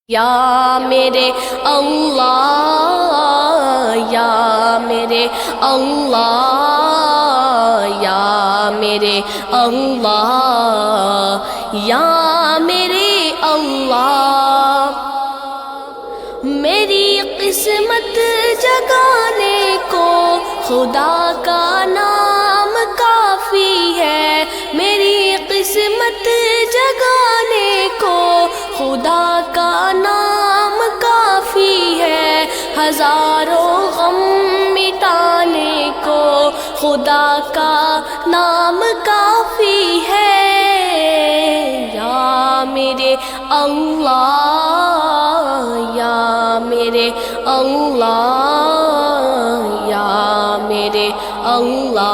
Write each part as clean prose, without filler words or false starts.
یا میرے اللہ یا میرے اللہ یا میرے اللہ یا میرے اللہ میری قسمت جگانے کو خدا کا نام کافی ہے میری قسمت جگانے کو خدا کا نام کافی ہے ہزاروں غم مٹانے کو خدا کا نام کافی ہے یا میرے اللہ یا میرے اللہ یا میرے اللہ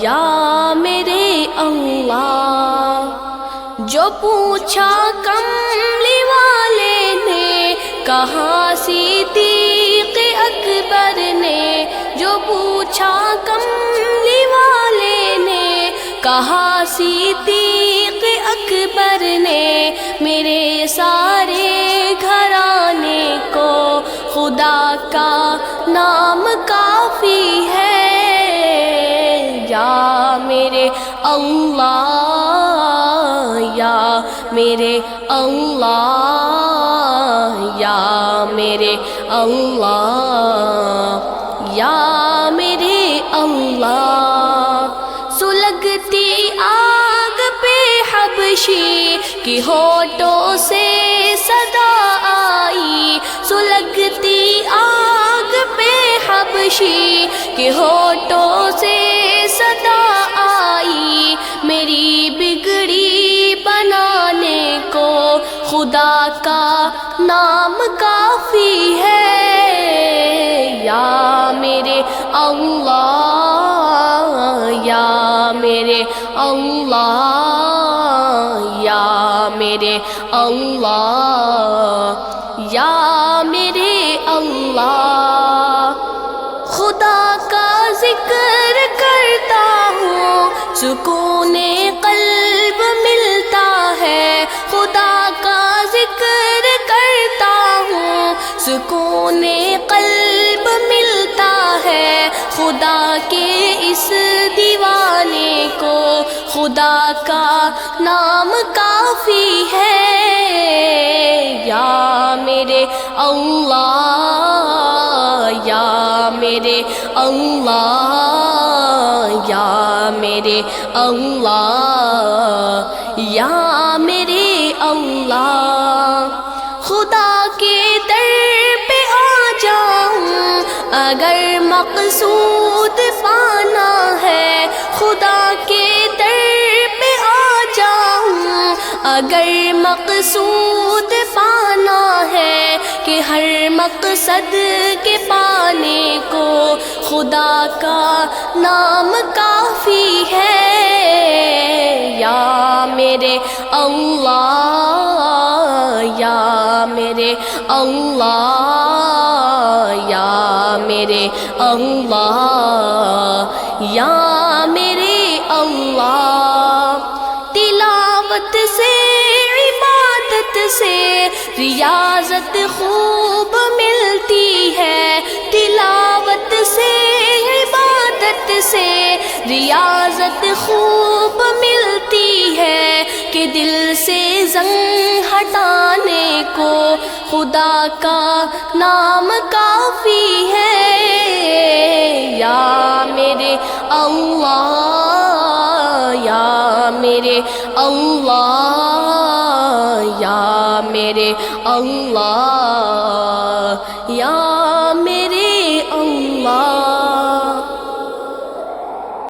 یا میرے اللہ جو پوچھا کملی والے نے کہاں صدیق اکبر نے جو پوچھا کملی والے نے کہاں صدیق اکبر نے میرے سارے گھرانے کو خدا کا نام کافی ہے یا میرے اللہ یا میرے اللہ یا میرے اللہ یا میرے اللہ سلگتی آگ پہ حبشی کی ہونٹوں سے صدا آئی سلگتی آگ پہ حبشی کی ہونٹوں سے صدا آئی میری بگڑی بنانے کو خدا کا نام کافی ہے یا میرے اللہ یا میرے اللہ یا میرے اللہ یا میرے اللہ خدا کا ذکر کرتا ہوں سکون قلب ملتا ہے خدا کا ذکر کرتا ہوں سکون قلب ملتا ہے خدا کے اس دیوانے کو خدا کا نام کافی ہے یا میرے اللہ یا میرے اللہ یا میرے اللہ یا میرے اللہ خدا کے در پہ آ جاؤں اگر مقصود پانا ہے خدا کے در پہ آ جاؤں اگر مقصود پانا ہے کہ ہر مقصد کے پانے کو خدا کا نام کافی ہے یا میرے اللہ یا میرے اللہ یا میرے اللہ یا میرے اللہ تلاوت سے عبادت سے ریاضت خوب ملتی ہے تلاوت سے عبادت سے ریاضت خوب ملتی ہے کہ دل سے زنگ ہٹانے کو خدا کا نام کافی ہے یا میرے اللہ یا میرے اللہ یا میرے اللہ